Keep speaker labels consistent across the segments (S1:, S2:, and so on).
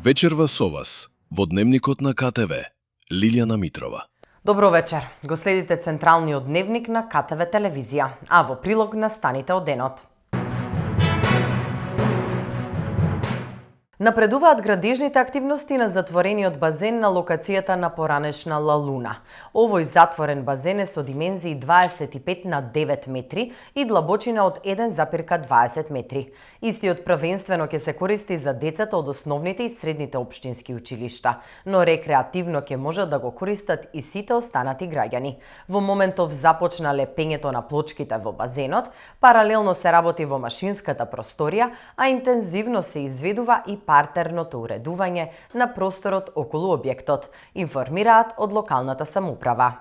S1: Вечерва со вас, во Дневникот на КТВ, Лилијана Митрова.
S2: Добро вечер. Го следите Централниот дневник на КТВ телевизија, а во прилог настаните од денот. Напредуваат градежните активности на затворениот базен на локацијата на поранешна Лалуна. Овој затворен базен е со димензии 25 на 9 метри и длабочина од 1,20 метри. Истиот првенствено ќе се користи за децата од основните и средните општински училишта, но рекреативно ќе можат да го користат и сите останати граѓани. Во моментов започна лепењето на плочките во базенот, паралелно се работи во машинската просторија, а интензивно се изведува и партерното уредување на просторот околу објектот, информираат од локалната самоуправа.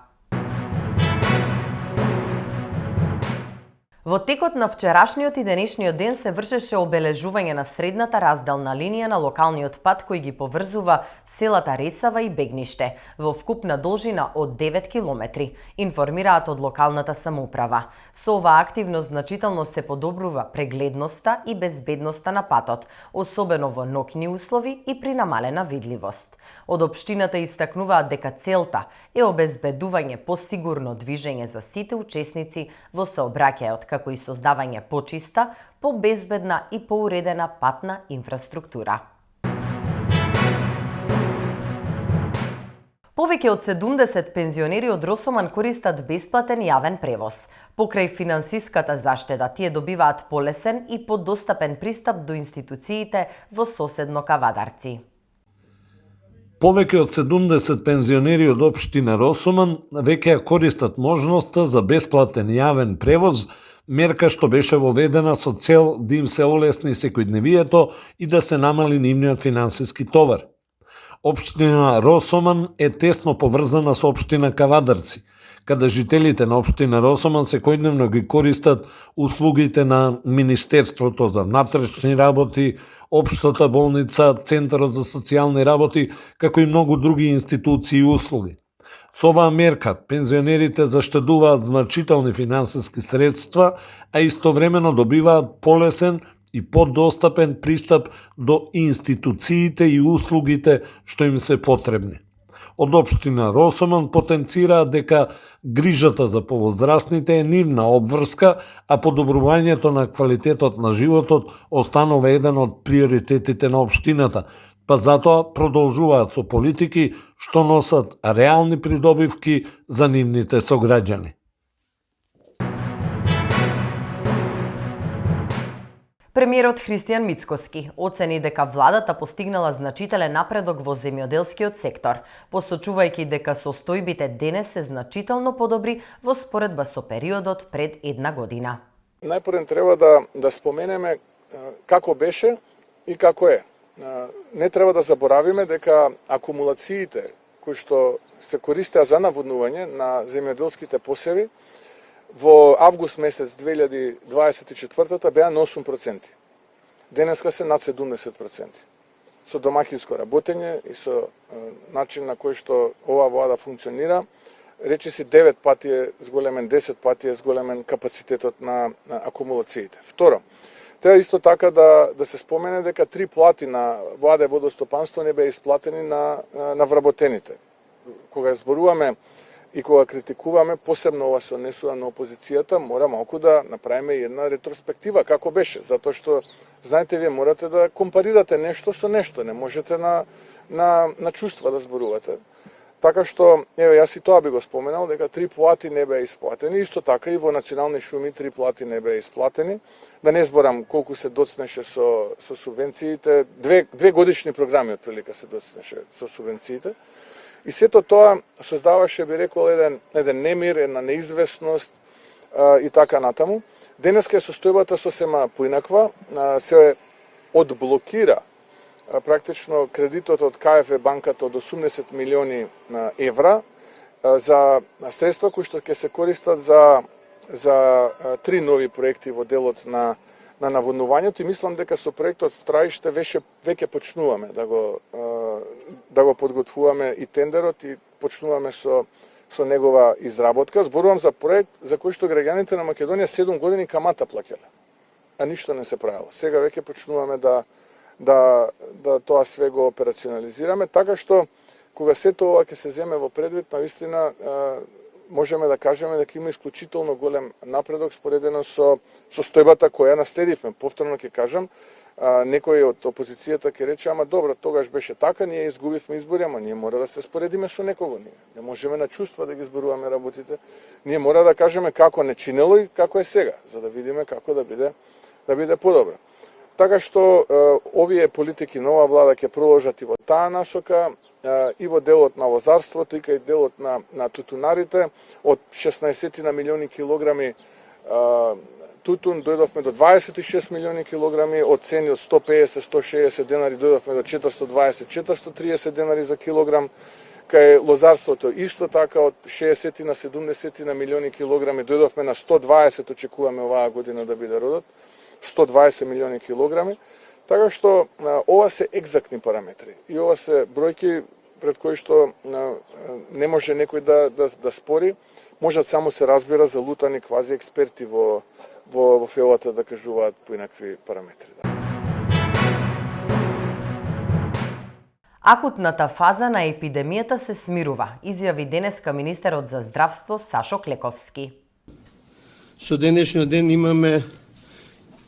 S2: Во текот на вчерашниот и денешниот ден се вршеше обележување на средната разделна линија на локалниот пат кој ги поврзува селата Ресава и Бегниште во вкупна должина од 9 километри, информираат од локалната самоуправа. Со оваа активност значително се подобрува прегледноста и безбедноста на патот, особено во ноќни услови и при намалена видливост. Од општината истакнуваат дека целта е обезбедување посигурно движење за сите учесници во сообраќајот, како и создавање почиста, побезбедна и поуредена патна инфраструктура. Повеќе од 70 пензионери од Росоман користат бесплатен јавен превоз. Покрај финансиската заштеда, тие добиваат полесен и подостапен пристап до институциите во соседно Кавадарци.
S3: Повеќе од 70 пензионери од општина Росоман веќе ја користат можноста за бесплатен јавен превоз, мерка што беше воведена со цел да им се олесни секојдневието и да се намали нивниот финансиски товар. Општина Росоман е тесно поврзана со општина Кавадарци, каде жителите на општина Росоман секојдневно ги користат услугите на Министерството за внатрешни работи, Општата болница, Центарот за социјални работи, како и многу други институции и услуги. Со оваа мерка, пензионерите заштедуваат значителни финансиски средства, а истовремено добиваат полесен и подостапен пристап до институциите и услугите што им се потребни. Од општина Росоман потенцираат дека грижата за повозрастните е нивна обврска, а подобрувањето на квалитетот на животот останува еден од приоритетите на општината, па затоа продолжуваат со политики што носат реални придобивки за нивните сограѓани.
S2: Премиерот Христијан Мицкоски оцени дека владата постигнала значителен напредок во земјоделскиот сектор, посочувајќи дека состојбите денес се значително подобри во споредба со периодот пред една година.
S4: Најпрво треба да споменеме како беше и како е. Не треба да заборавиме дека акумулациите кои што се користеа за наводнување на земјоделските посеви во август месец 2024 беа на 8%. Денеска се над 70%. Со домакинско работење и со начин на кој што оваа влада функционира, речиси 9 пати е зголемен, 10 пати е зголемен капацитетот на акумулациите. Второ, треба исто така да се спомене дека 3 плати на влада и водостопанство не беа исплатени на вработените. Кога зборуваме и кога критикуваме, посебно ова се однесува на опозицијата, мора малку да направиме една ретроспектива како беше, затоа што знаете вие морате да компарирате нешто со нешто, не можете на чувства да зборувате. Така што, еве, јас и тоа би го споменал, дека 3 плати не беа исплатени, исто така и во национални шуми 3 плати не беа исплатени. Да не зборам колку се доцнеше со субвенциите, две годишни програми отприлика се доцнеше со субвенциите. И сето тоа создаваше, би рекол, еден немир, една неизвестност и така натаму. Денеска е состојбата сосема поинаква, се одблокира практично кредитот од КФВ банката од 80 милиони евра за средства кои што ќе се користат за 3 нови проекти во делот на наводнувањето, и мислам дека со проектот Страиште веќе почнуваме да го подготвуваме и тендерот и почнуваме со негова изработка. Зборувам за проект за кој што граѓаните на Македонија 7 години камата плаќале, а ништо не се правило. Сега веќе почнуваме да тоа све го операционализираме, така што кога сето ова ќе се земе во предвид, навистина можеме да кажеме дека има исклучително голем напредок споредено со состојбата која наследивме. Повторно ќе кажам, некои од опозицијата ќе рече, ама добро, тогаш беше така, ние изгубивме избори, ама ние мора да се споредиме со некого. Не можеме на чувства да ги зборуваме работите. Ние мора да кажеме како не чинело и како е сега, за да видиме како да биде подобро. Така што овие политики на оваа влада ќе продолжат и во таа насока, и во делот на лозарството, и кај делот на тутунарите. Од 16 на милиони килограми тутун дојдовме до 26 милиони килограми, од цени од 150-160 денари дојдовме до 420-430 денари за килограм. Кај лозарството исто така од 60 на 70 на милиони килограми дојдовме на 120, очекуваме оваа година да биде родот, 120 милиони килограми. Така што ова се екзактни параметри и ова се бројки пред кои што не може некој да спори, можат само се разбира за лутани квази експерти во фелата да кажуваат поинакви параметри.
S2: Акутната фаза на епидемијата се смирува, изјави денеска министерот за здравство Сашо Клековски.
S5: Со денешниот ден имаме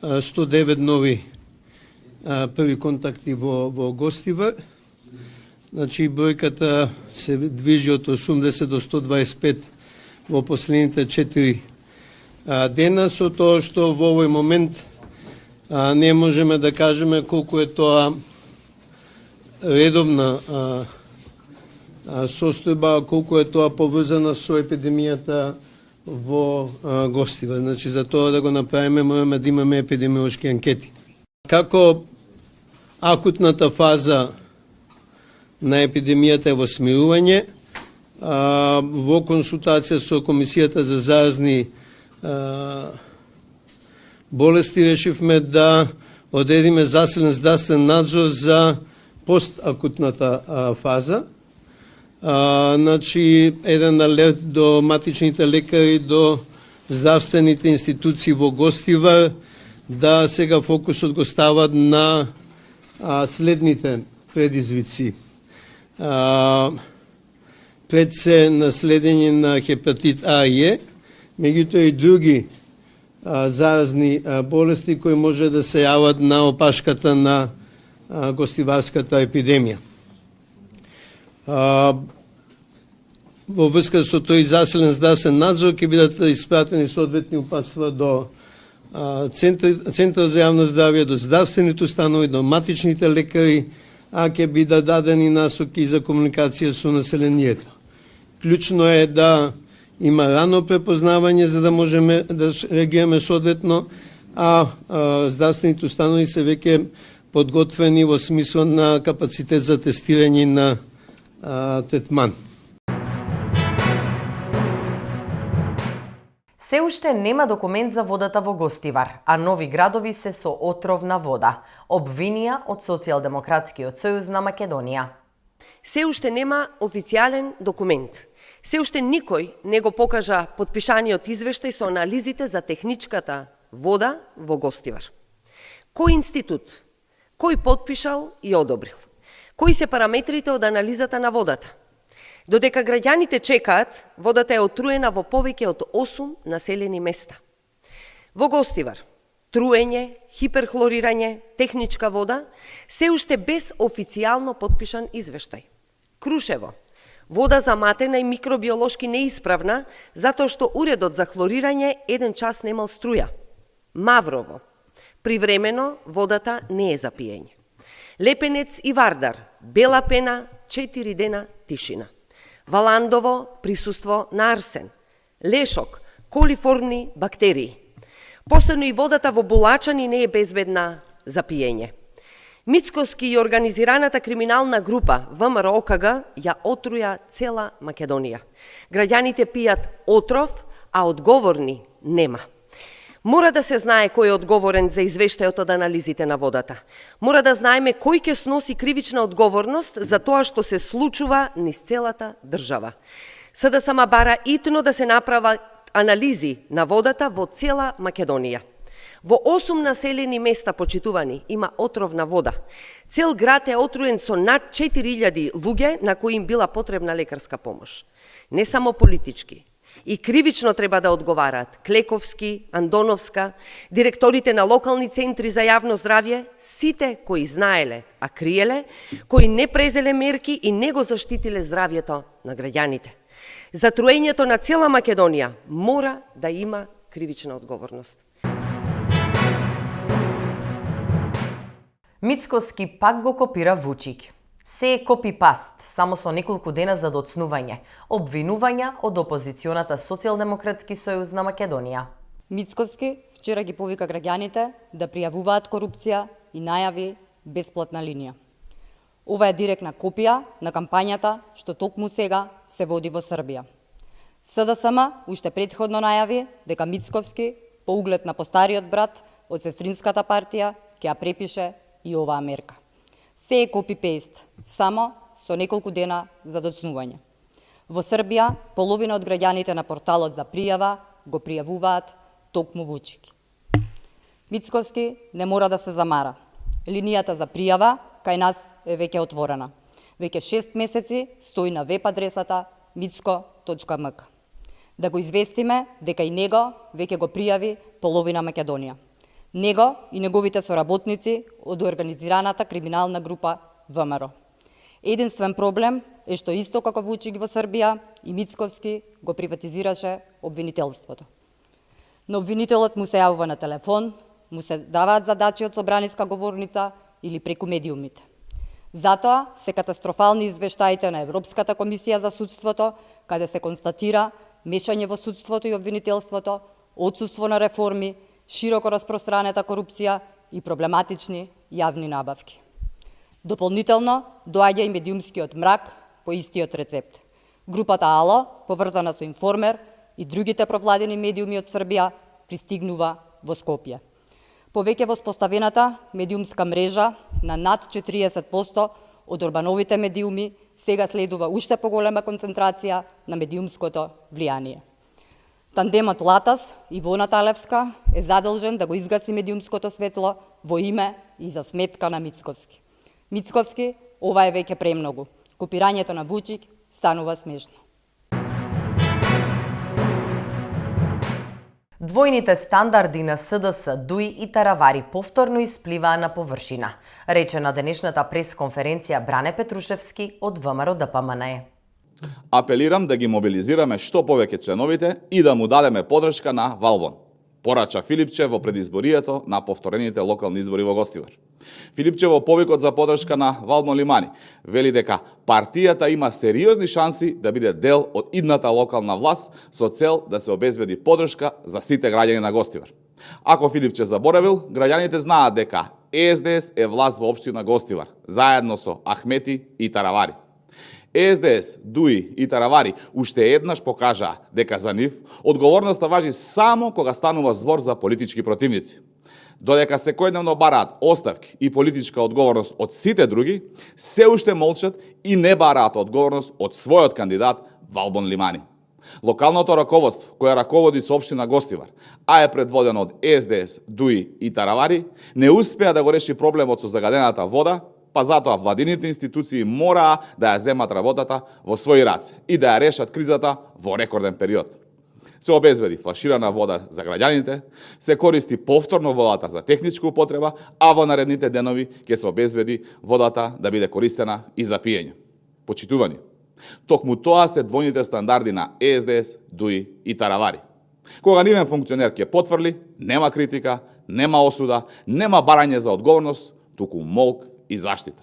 S5: 109 нови први контакти во Гостивар. Значи бројката се движи од 80 до 125 во последните 4 дена, со тоа што во овој момент не можеме да кажеме колку е тоа редовна состојба, колку е тоа поврзана со епидемијата во Гостивар. Значи за тоа да го направиме мораме да имаме епидемиолошки анкети. Како акутната фаза на епидемијата е во смирување, во консултација со Комисијата за заразни болести решивме да одредиме засилен здравствен надзор за постакутната фаза. Значи, еден алерт до матичните лекари, до здравствените институции во Гостивар, да сега фокусот го стават на следните предизвици. Пред се наследење на хепатит А и Е, меѓутоа и други заразни болести кои може да се јават на опашката на гостиварската епидемија. Во врска со тој засилен здравствен надзор ќе бидат испратени соодветни упатства до Центар за јавно здравје, до здравствените установи, до матичните лекари, а ќе бидат дадени насоки за комуникација со населението. Клучно е да има рано препознавање за да можеме да реагираме соодветно, а здравствените установи се веќе подготвени во смисла на капацитет за тестирање на третман.
S2: Се уште нема документ за водата во Гостивар, а нови градови се со отровна вода, обвинија од Социјалдемократскиот сојуз на Македонија.
S6: Се уште нема официјален документ. Се уште никој не го покажа подпишаниот извештај со анализите за техничката вода во Гостивар. Кој институт, кој подпишал и одобрил? Кои се параметрите од анализата на водата? Додека граѓаните чекаат, водата е отруена во повеќе од 8 населени места. Во Гостивар, труење, хиперхлорирање, техничка вода, се уште без официјално подпишан извештај. Крушево, вода заматена и микробиолошки неисправна, затоа што уредот за хлорирање еден час немал струја. Маврово, привремено водата не е за пиење. Лепенец и Вардар, бела пена, 4 дена тишина. Валандово, присуство на арсен. Лешок, колиформни бактерии. Постојано и водата во Булачани не е безбедна за пиење. Мицкоски и организираната криминална група ВМРО-ОКГ ја отруја цела Македонија. Граѓаните пијат отров, а одговорни нема. Мора да се знае кој е одговорен за извештајот од анализите на водата. Мора да знаеме кој ќе сноси кривична одговорност за тоа што се случува низ целата држава. СДСМ бара итно да се направат анализи на водата во цела Македонија. Во 8 населени места, почитувани, има отровна вода. Цел град е отруен со над 4000 луѓе на кои им била потребна лекарска помош. Не само политички. И кривично треба да одговараат Клековски, Андоновска, директорите на локални центри за јавно здравје, сите кои знаеле, а криеле, кои не презеле мерки и не го заштитиле здравјето на граѓаните. Затруењето на цела Македонија мора да има кривична одговорност.
S2: Мицкоски пак го копира Вучик. Се е копи-паст, само со неколку дена за доцнување, обвинувања од опозиционата Социјалдемократски сојуз на Македонија.
S7: Мицковски вчера ги повика граѓаните да пријавуваат корупција и најави бесплатна линија. Ова е директна копија на кампањата што токму сега се води во Србија. СДСМ уште претходно најави дека Мицковски, по углед на постариот брат од сестринската партија, ќе ја препише и оваа мерка. Се е копи-пейст, само со неколку дена за доцнување. Во Србија, половина од граѓаните на порталот за пријава го пријавуваат токму Вучик. Мицковски не мора да се замара. Линијата за пријава кај нас е веќе отворена. Веќе 6 месеци стои на веб адресата micko.mk. Да го известиме дека и него веќе го пријави половина Македонија. Него и неговите соработници од организираната криминална група ВМРО. Единствен проблем е што исто како Вучик во Србија и Мицковски го приватизираше обвинителството. Но обвинителот му се јавува на телефон, му се даваат задачи од собраниска говорница или преку медиумите. Затоа се катастрофални извештаите на Европската комисија за судството, каде се констатира мешање во судството и обвинителството, отсуство на реформи, широко распространета корупција и проблематични јавни набавки. Дополнително доаѓа и медиумскиот мрак по истиот рецепт. Групата АЛО, поврзана со Информер и другите провладени медиуми од Србија, пристигнува во Скопје. Повеќе воспоставената медиумска мрежа на над 40% од Орбановите медиуми сега следува уште поголема концентрација на медиумското влијание. Тандемот Латас и Вона Талевска е задолжен да го изгаси медиумското светло во име и за сметка на Мицковски. Мицковски, ова е веќе премногу. Копирањето на Вучик станува смешно.
S2: Двојните стандарди на СДС, ДУИ и Таравари повторно испливаа на површина, рече на денешната пресконференција Бране Петрушевски од ВМРО ДПМНЕ.
S8: Апелирам да ги мобилизираме што повеќе членовите и да му дадеме подршка на Валбон, порача Филипче во предизборието на повторените локални избори во Гостивар. Филипче во повикот за подршка на Валбон Лимани вели дека партијата има сериозни шанси да биде дел од идната локална власт со цел да се обезбеди подршка за сите граѓани на Гостивар. Ако Филипче заборавил, граѓаните знаат дека ЕСДС е власт во општина Гостивар, заедно со Ахмети и Таравари. ЕСДС, ДУИ и Таравари уште еднаш покажаа дека за нив одговорноста важи само кога станува збор за политички противници. Додека секојдневно бараат оставки и политичка одговорност од сите други, се уште молчат и не бараат одговорност од својот кандидат Валбон Лимани. Локалното раководство, кое раководи со општина Гостивар, а е предводено од ЕСДС, ДУИ и Таравари, не успеа да го реши проблемот со загадената вода, па затоа владините институции мораа да ја земат работата во своји раце и да ја решат кризата во рекорден период. Се обезбеди флаширана вода за граѓаните, се користи повторно водата за техничка употреба, а во наредните денови ќе се обезбеди водата да биде користена и за пиење. Почитувани, токму тоа се двојните стандарди на ЕСДС, ДУИ и Таравари. Кога нивен функционер ќе потврли, нема критика, нема осуда, нема барање за одговорност, туку молк и заштита.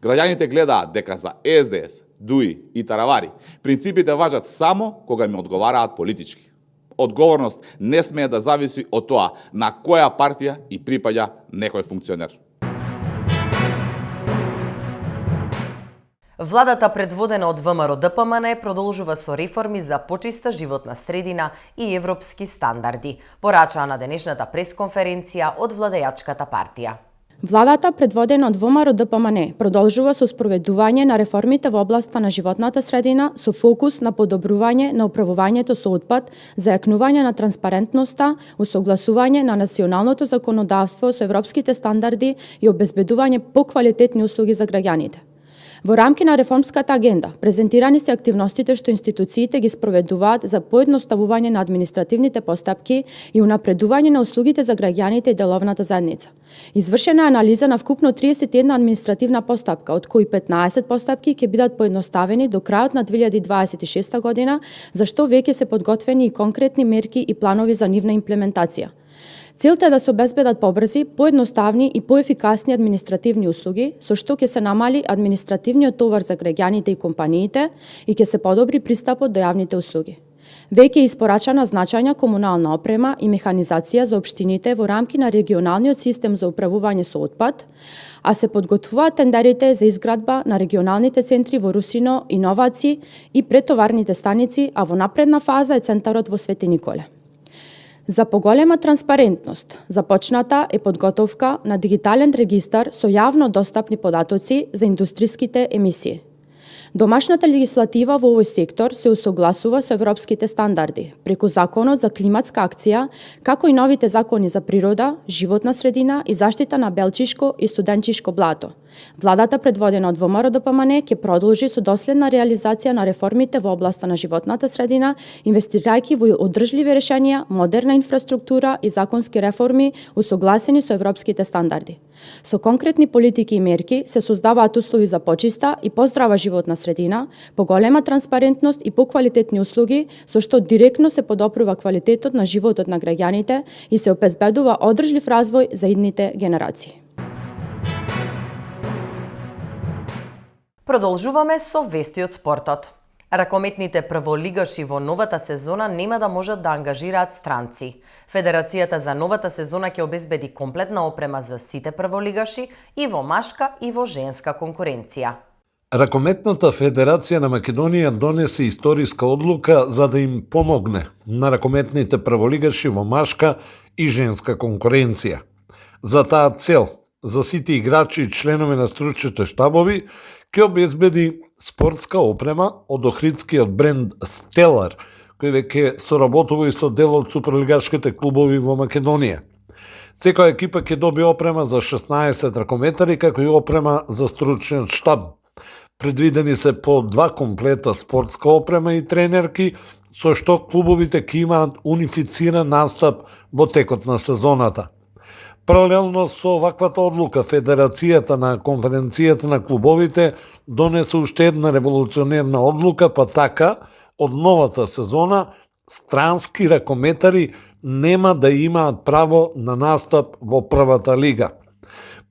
S8: Граѓаните гледаат дека за ЕСДС, ДУИ и Таравари принципите важат само кога им одговараат политички. Одговорност не смее да зависи од тоа на која партија и припаѓа некој функционер.
S2: Владата предводена од ВМРО ДПМНЕ продолжува со реформи за почиста животна средина и европски стандарди, порачаа на денешната пресконференција од владејачката партија.
S9: Владата, предводена од ВМРО ДПМН, продолжува со спроведување на реформите во областа на животната средина со фокус на подобрување на управувањето со отпад, зајакнување на транспарентноста, усогласување на националното законодавство со европските стандарди и обезбедување поквалитетни услуги за граѓаните. Во рамки на реформската агенда, презентирани се активностите што институциите ги спроведуваат за поедноставување на административните постапки и унапредување на услугите за граѓаните и деловната заедница. Извршена е анализа на вкупно 31 административна постапка, од кои 15 постапки ќе бидат поедноставени до крајот на 2026 година, за што веќе се подготвени и конкретни мерки и планови за нивна имплементација. Целта е да се обезбедат побрзи, поедноставни и поефикасни административни услуги, со што ќе се намали административниот товар за граѓаните и компаниите и ќе се подобри пристапот до јавните услуги. Веќе е испорачана значајна комунална опрема и механизација за општините во рамки на регионалниот систем за управување со отпад, а се подготвуваат тендерите за изградба на регионалните центри во Русино, Иновации и претоварните станици, а во напредна фаза е центарот во Свети Николе. За поголема транспарентност, започната е подготовка на дигитален регистар со јавно достапни податоци за индустриските емисии. Домашната легислатива во овој сектор се усогласува со европските стандарди, преку Законот за климатска акција, како и новите закони за природа, животна средина и заштита на Белчишко и Студенчишко блато. Владата, предводена од ВМРО ДПМН, ќе продолжи со доследна реализација на реформите во областа на животната средина, инвестирајќи во одржливи решенија, модерна инфраструктура и законски реформи усогласени со европските стандарди. Со конкретни политики и мерки се создаваат услови за почиста и поздрава животна средина, поголема транспарентност и поквалитетни услуги, со што директно се подобрува квалитетот на животот на граѓаните и се обезбедува одржлив развој за идните генерации.
S2: Продолжуваме со вести од спортот. Ракометните прволигаши во новата сезона нема да можат да ангажираат странци. Федерацијата за новата сезона ќе обезбеди комплетна опрема за сите прволигаши и во машка и во женска конкуренција.
S3: Ракометната федерација на Македонија донесе историска одлука за да им помогне на ракометните прволигаши во машка и женска конкуренција. За таа цел, за сите играчи и членови на стручните штабови, ќе обезбеди спортска опрема од охридскиот бренд Стелар, кој веќе соработува и со дел од суперлигашките клубови во Македонија. Секоја екипа ќе добие опрема за 16 ракометари, како и опрема за стручниот штаб. Предвидени се по 2 комплета спортска опрема и тренерки, со што клубовите ќе имаат унифициран настап во текот на сезоната. Паралелно со оваквата одлука, Федерацијата на конференцијата на клубовите донесе уште една револуционерна одлука, па така, од новата сезона, странски ракометари нема да имаат право на настап во првата лига.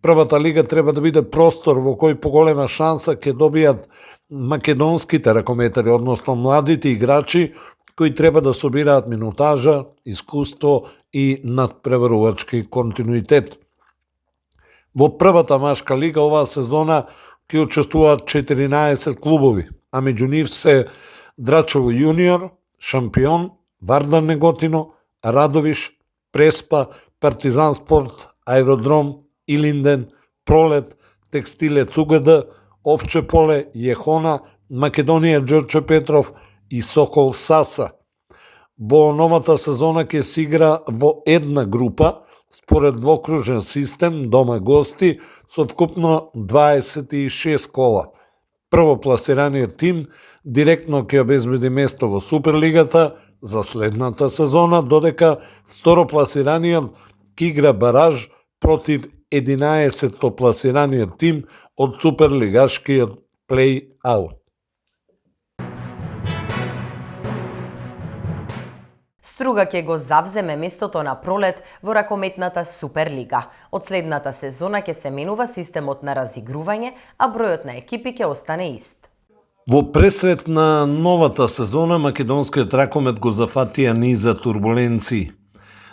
S3: Првата лига треба да биде простор во кој поголема шанса ќе добијат македонските ракометари, односно младите играчи, кои треба да собираат минутажа, искуство и надпреварувачки континуитет. Во првата машка лига оваа сезона ќе учествуваат 14 клубови, а меѓу нив се Драчево јуниор, Шампион, Вардар Неготино, Радовиш, Преспа, Партизан спорт, Аеродром, Илинден, Пролет, Текстилец УГД, Овче поле, Јехона, Македонија Ѓорче Петров и Сокол Саса. Во новата сезона ќе се игра во една група, според двокружен систем, дома-гости, со вкупно 26 кола. Првопласираниот тим директно ќе обезбеди место во Суперлигата за следната сезона, додека второпласираниот ќе игра бараж против 11-то пласираниот тим од Суперлигашкиот плей-аут.
S2: Струга ќе го завземе местото на Пролет во ракометната Суперлига. Од следната сезона ќе се менува системот на разигрување, а бројот на екипи ќе остане ист.
S3: Во пресрет на новата сезона, македонскиот ракомет го зафатија низа турбуленции.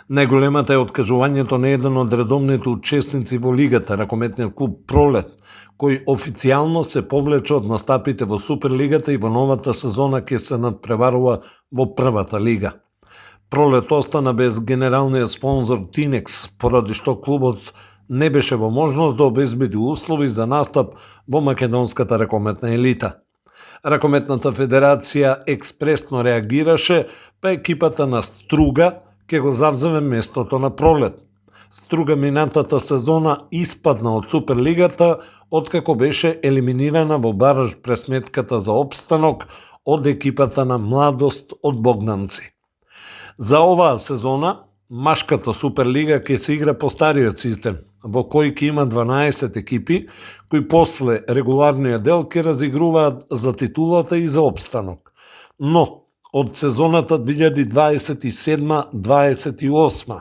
S3: Најголемата е откажувањето на еден од редовните учесници во лигата, ракометниот клуб Пролет, кој официјално се повлече од настапите во Суперлигата и во новата сезона ќе се надпреварува во првата лига. Пролет остана без генералниот спонзор Тинекс, поради што клубот не беше во можност да обезбеди услови за настап во македонската ракометна елита. Ракометната федерација експресно реагираше, па екипата на Струга ќе го завземе местото на Пролет. Струга минатата сезона испадна од Суперлигата, откако беше елиминирана во бараж пресметката за опстанок од екипата на Младост од Богданци. За оваа сезона, машката Суперлига ќе се игра по стариот систем, во кој ќе има 12 екипи, кои после регуларниот дел ќе разигруваат за титулата и за опстанок. Но, од сезоната 2027-28,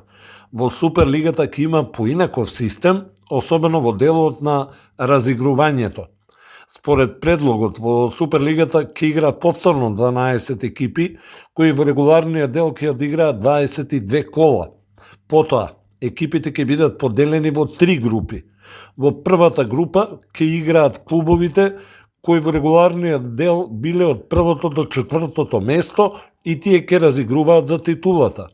S3: во Суперлигата ќе има поинаков систем, особено во делот на разигрувањето. Според предлогот, во Суперлигата ќе играат повторно 12 екипи, кои во регуларниот дел ќе одиграат 22 кола. Потоа, екипите ќе бидат поделени во 3 групи. Во првата група ќе играат клубовите кои во регуларниот дел биле од првото до четвртото место и тие ќе разигруваат за титулата.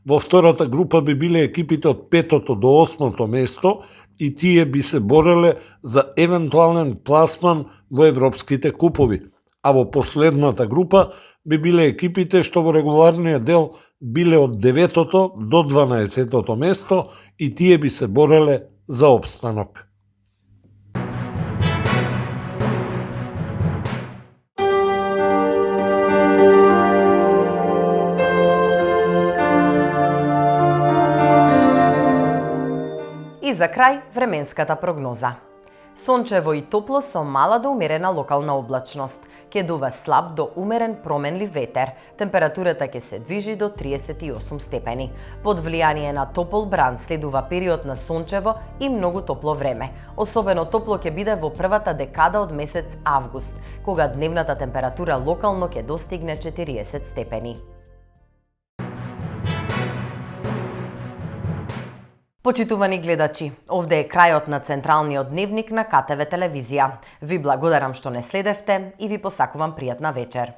S3: Во втората група би биле екипите од петото до осмото место и тие би се бореле за евентуален пласман во европските купови. А во последната група би биле екипите што во регуларниот дел биле од 9-тото до 12-тото место и тие би се бореле за опстанок.
S2: И за крај, временската прогноза. Сончево и топло со мала до умерена локална облачност. Ќе дува слаб до умерен променлив ветер. Температурата ќе се движи до 38 степени. Под влијание на топол бран следува период на сончево и многу топло време. Особено топло ќе биде во првата декада од месец август, кога дневната температура локално ќе достигне 40 степени. Почитувани гледачи, овде е крајот на централниот дневник на КТВ телевизија. Ви благодарам што не следевте и ви посакувам пријатна вечер.